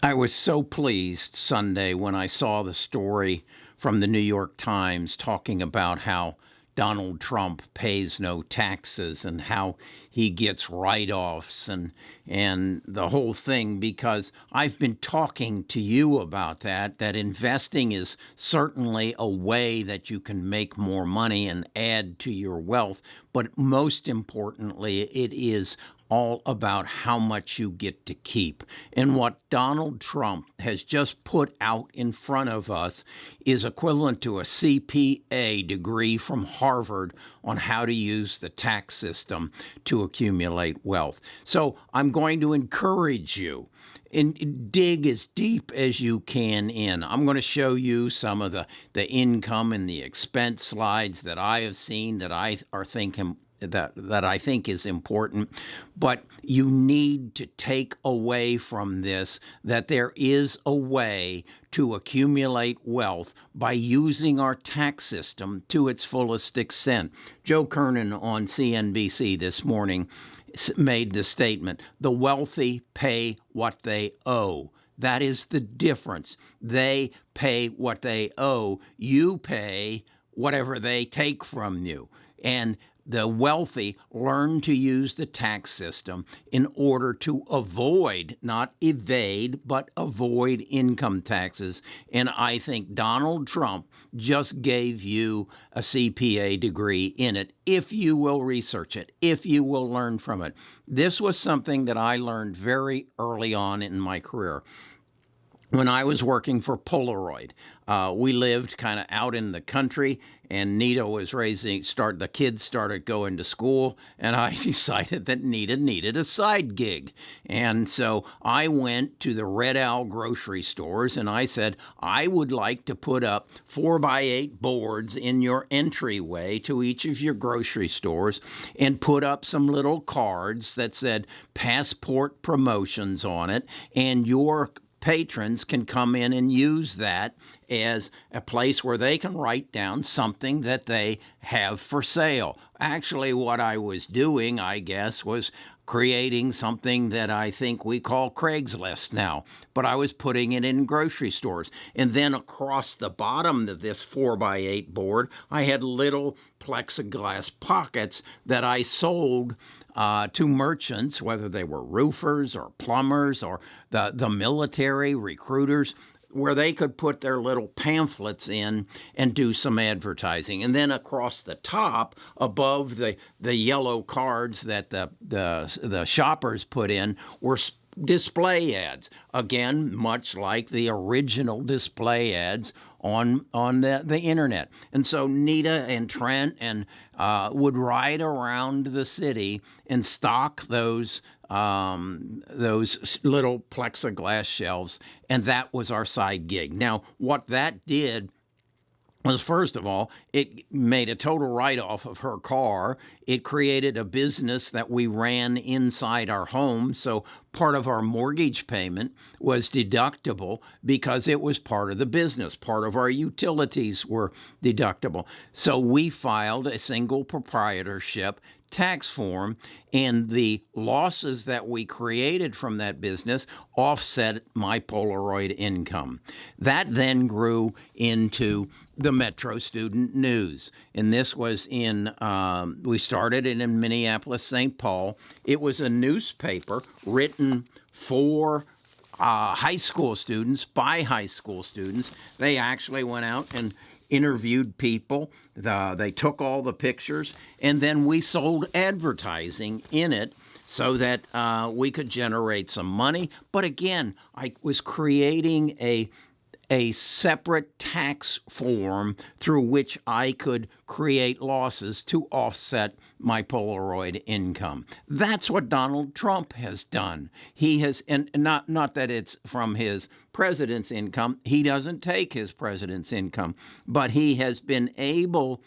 I was so pleased Sunday when I saw the story from the New York Times talking about how Donald Trump pays no taxes and how he gets write-offs and the whole thing, because I've been talking to you about that investing is certainly a way that you can make more money and add to your wealth, but most importantly it is all about how much you get to keep. And what Donald Trump has just put out in front of us is equivalent to a CPA degree from Harvard on how to use the tax system to accumulate wealth. So I'm going to encourage you and dig as deep as you can in. I'm going to show you some of the income and the expense slides that I have seen that I are thinking that I think is important, but you need to take away from this that there is a way to accumulate wealth by using our tax system to its fullest extent. Joe Kernan on CNBC this morning made the statement, "The wealthy pay what they owe." That is the difference. They pay what they owe. You pay whatever they take from you. And the wealthy learn to use the tax system in order to avoid, not evade, but avoid income taxes. And I think Donald Trump just gave you a CPA degree in it, if you will research it, if you will learn from it. This was something that I learned very early on in my career. When I was working for Polaroid, we lived kind of out in the country, and Nita was the kids started going to school, and I decided that Nita needed a side gig. And so I went to the Red Owl grocery stores, and I said, I would like to put up 4x8 boards in your entryway to each of your grocery stores and put up some little cards that said passport promotions on it, and your patrons can come in and use that as a place where they can write down something that they have for sale. Actually, what I was doing, I guess, was creating something that I think we call Craigslist now, but I was putting it in grocery stores. And then across the bottom of this 4x8 board, I had little plexiglass pockets that I sold to merchants, whether they were roofers or plumbers or the military recruiters, where they could put their little pamphlets in and do some advertising. And then across the top, above the yellow cards that the shoppers put in, were display ads. Again, much like the original display ads on the internet. And so Nita and Trent and would ride around the city and stock those little plexiglass shelves, and that was our side gig. Now, what that did was, first of all, it made a total write-off of her car. It created a business that we ran inside our home, so part of our mortgage payment was deductible because it was part of the business. Part of our utilities were deductible. So we filed a single proprietorship tax form, and the losses that we created from that business offset my Polaroid income. That then grew into the Metro Student News, and this was we started it in Minneapolis, St. Paul. It was a newspaper written for high school students, by high school students. They actually went out and interviewed people. They took all the pictures, and then we sold advertising in it so that we could generate some money. But again, I was creating a separate tax form through which I could create losses to offset my Polaroid income. That's what Donald Trump has done. He has, and not that it's from his president's income. He doesn't take his president's income, but he has been able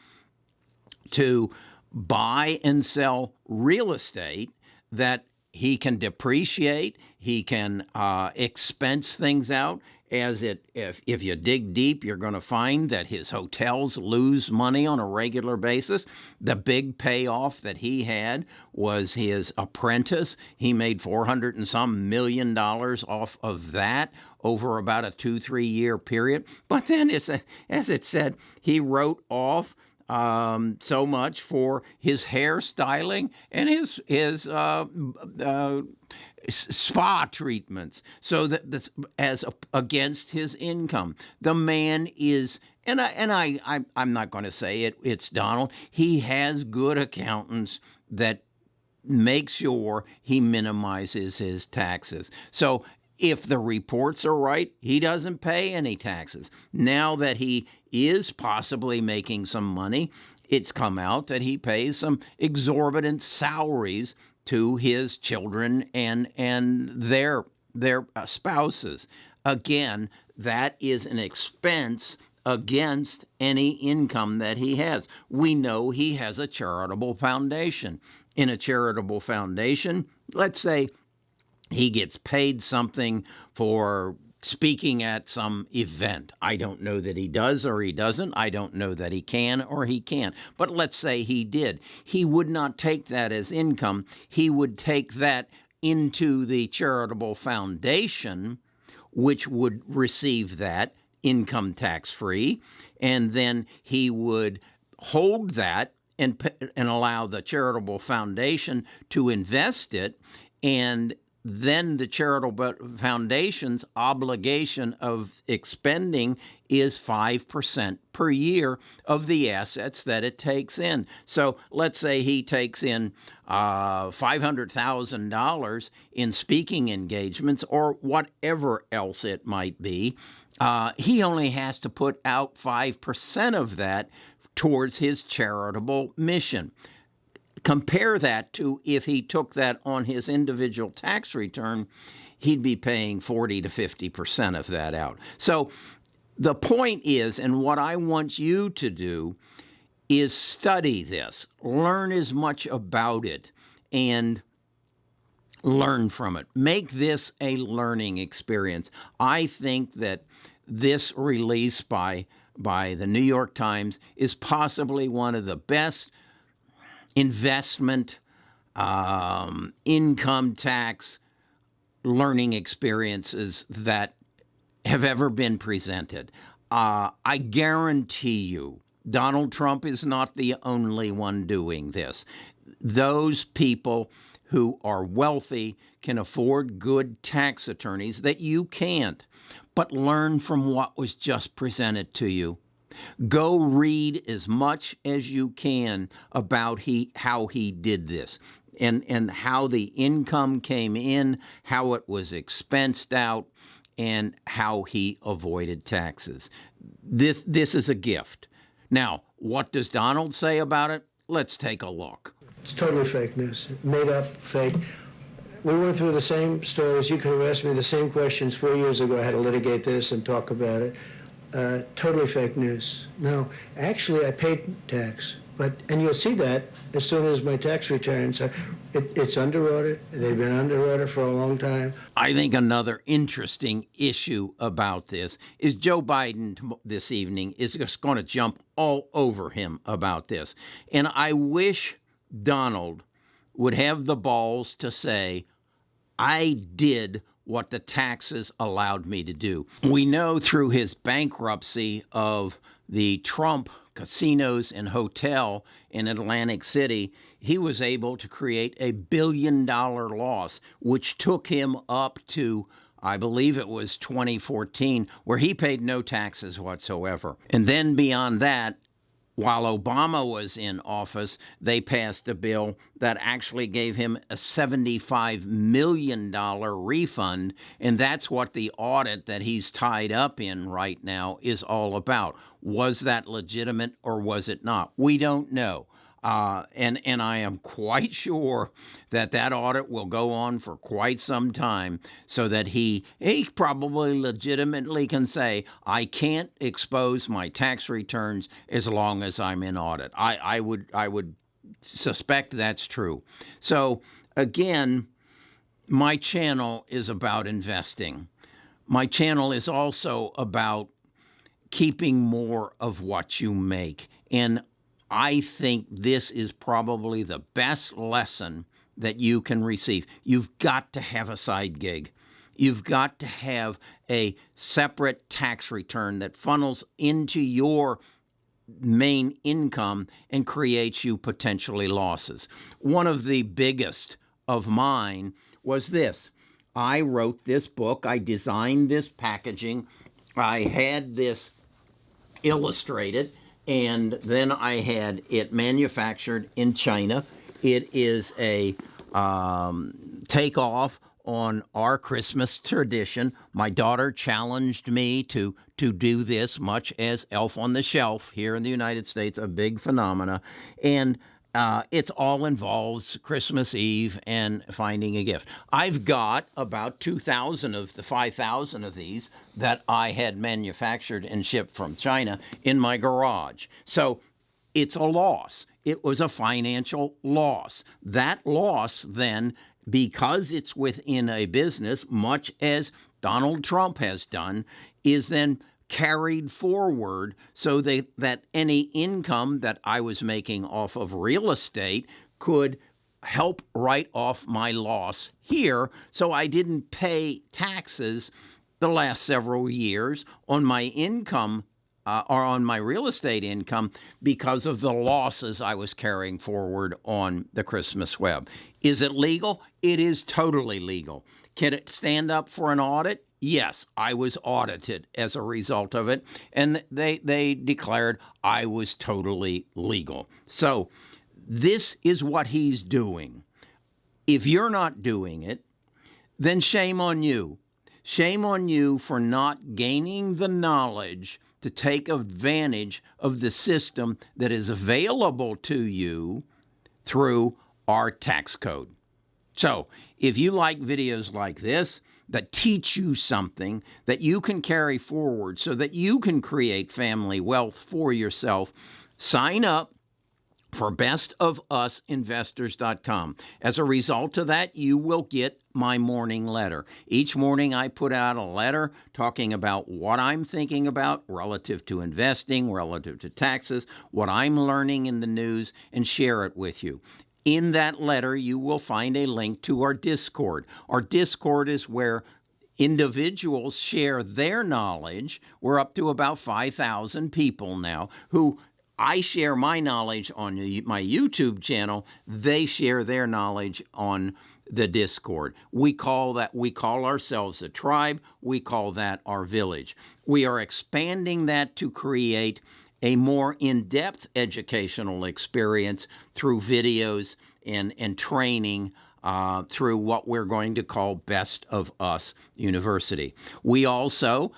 to buy and sell real estate that he can depreciate, he can expense things out. If you dig deep, you're going to find that his hotels lose money on a regular basis. The big payoff that he had was his apprentice. He made $400 and some million off of that over about a 2-3 year period. But then, as it said, he wrote off so much for his hairstyling and his spa treatments, so that's against his income. The man is, I'm not going to say it's Donald. He has good accountants that make sure he minimizes his taxes. So if the reports are right, he doesn't pay any taxes. Now that he is possibly making some money, it's come out that he pays some exorbitant salaries to his children and their spouses. Again, that is an expense against any income that he has. We know he has a charitable foundation. In a charitable foundation, let's say he gets paid something for speaking at some event. I don't know that he does or he doesn't. I don't know that he can or he can't. But let's say he did. He would not take that as income. He would take that into the charitable foundation, which would receive that income tax-free, and then he would hold that and allow the charitable foundation to invest it, and then the charitable foundation's obligation of expending is 5% per year of the assets that it takes in. So let's say he takes in $500,000 in speaking engagements or whatever else it might be. He only has to put out 5% of that towards his charitable mission. Compare that to if he took that on his individual tax return, he'd be paying 40 to 50% of that out. So the point is, and what I want you to do is study this, learn as much about it, and learn from it. Make this a learning experience. I think that this release by the New York Times is possibly one of the best investment, income tax learning experiences that have ever been presented. I guarantee you, Donald Trump is not the only one doing this. Those people who are wealthy can afford good tax attorneys that you can't, but learn from what was just presented to you. Go read as much as you can about how he did this and how the income came in, how it was expensed out, and how he avoided taxes. This is a gift. Now, what does Donald say about it? Let's take a look. It's totally fake news, made up, fake. We went through the same stories. You could have asked me the same questions 4 years ago. I had to litigate this and talk about it. Totally fake news. No, actually, I paid tax, and you'll see that as soon as my tax returns. It's under audit. They've been under audit for a long time. I think another interesting issue about this is Joe Biden this evening is just going to jump all over him about this. And I wish Donald would have the balls to say, I did what the taxes allowed me to do. We know through his bankruptcy of the Trump casinos and hotel in Atlantic City, he was able to create a $1 billion loss, which took him up to, I believe it was 2014, where he paid no taxes whatsoever. And then beyond that, while Obama was in office, they passed a bill that actually gave him a $75 million refund, and that's what the audit that he's tied up in right now is all about. Was that legitimate or was it not? We don't know. And I am quite sure that audit will go on for quite some time, so that he probably legitimately can say, I can't expose my tax returns as long as I'm in audit. I would suspect that's true. So again, my channel is about investing. My channel is also about keeping more of what you make. And I think this is probably the best lesson that you can receive. You've got to have a side gig. You've got to have a separate tax return that funnels into your main income and creates you potentially losses. One of the biggest of mine was this. I wrote this book. I designed this packaging. I had this illustrated, and then I had it manufactured in China. It is a takeoff on our Christmas tradition. My daughter challenged me to do this, much as Elf on the Shelf here in the United States, a big phenomena. And it all involves Christmas Eve and finding a gift. I've got about 2,000 of the 5,000 of these that I had manufactured and shipped from China in my garage. So it's a loss. It was a financial loss. That loss then, because it's within a business, much as Donald Trump has done, is then carried forward so that any income that I was making off of real estate could help write off my loss here, so I didn't pay taxes the last several years on my income or on my real estate income because of the losses I was carrying forward on the Christmas web. Is it legal? It is totally legal. Can it stand up for an audit? Yes, I was audited as a result of it, and they declared I was totally legal. So this is what he's doing. If you're not doing it, then shame on you. Shame on you for not gaining the knowledge to take advantage of the system that is available to you through our tax code. So if you like videos like this that teach you something that you can carry forward so that you can create family wealth for yourself, sign up for bestofusinvestors.com. As a result of that, you will get my morning letter. Each morning I put out a letter talking about what I'm thinking about relative to investing, relative to taxes, what I'm learning in the news, and share it with you. In that letter, you will find a link to our Discord. Our Discord is where individuals share their knowledge. We're up to about 5,000 people now who I share my knowledge on my YouTube channel. They share their knowledge on the Discord. We call ourselves a tribe. We call that our village. We are expanding that to create a more in-depth educational experience through videos and training through what we're going to call Best of Us University. We also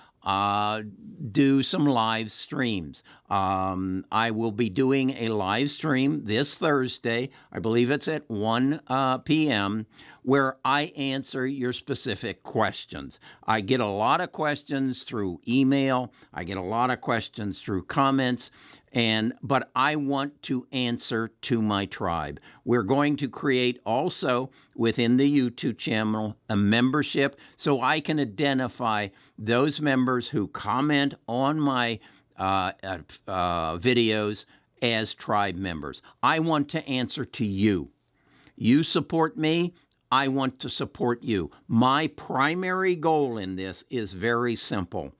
do some live streams. I will be doing a live stream this Thursday, I believe it's at 1 p.m., where I answer your specific questions. I get a lot of questions through email. I get a lot of questions through comments. But I want to answer to my tribe. We're going to create also within the YouTube channel a membership so I can identify those members who comment on my videos as tribe members. I want to answer to you. You support me, I want to support you. My primary goal in this is very simple.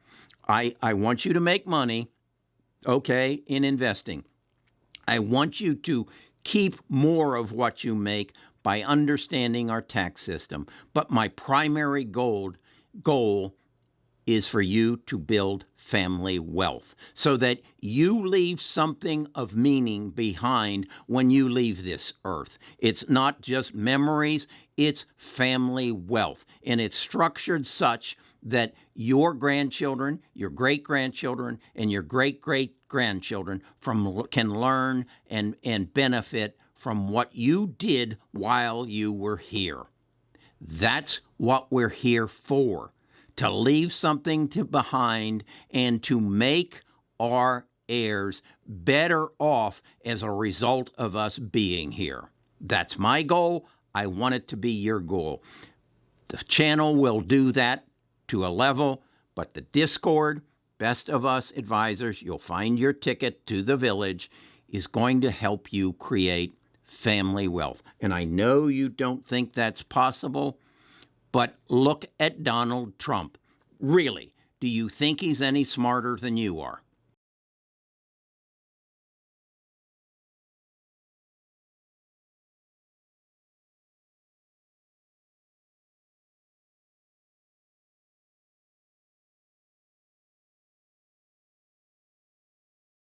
I want you to make money, okay, in investing. I want you to keep more of what you make by understanding our tax system. But my primary goal is for you to build family wealth so that you leave something of meaning behind when you leave this earth. It's not just memories, it's family wealth. And it's structured such that your grandchildren, your great-grandchildren, and your great-great-grandchildren can learn and benefit from what you did while you were here. That's what we're here for, to leave something behind and to make our heirs better off as a result of us being here. That's my goal. I want it to be your goal. The channel will do that to a level, but the Discord, Best of Us Advisors, you'll find your ticket to the village, is going to help you create family wealth. And I know you don't think that's possible, but look at Donald Trump. Really, do you think he's any smarter than you are?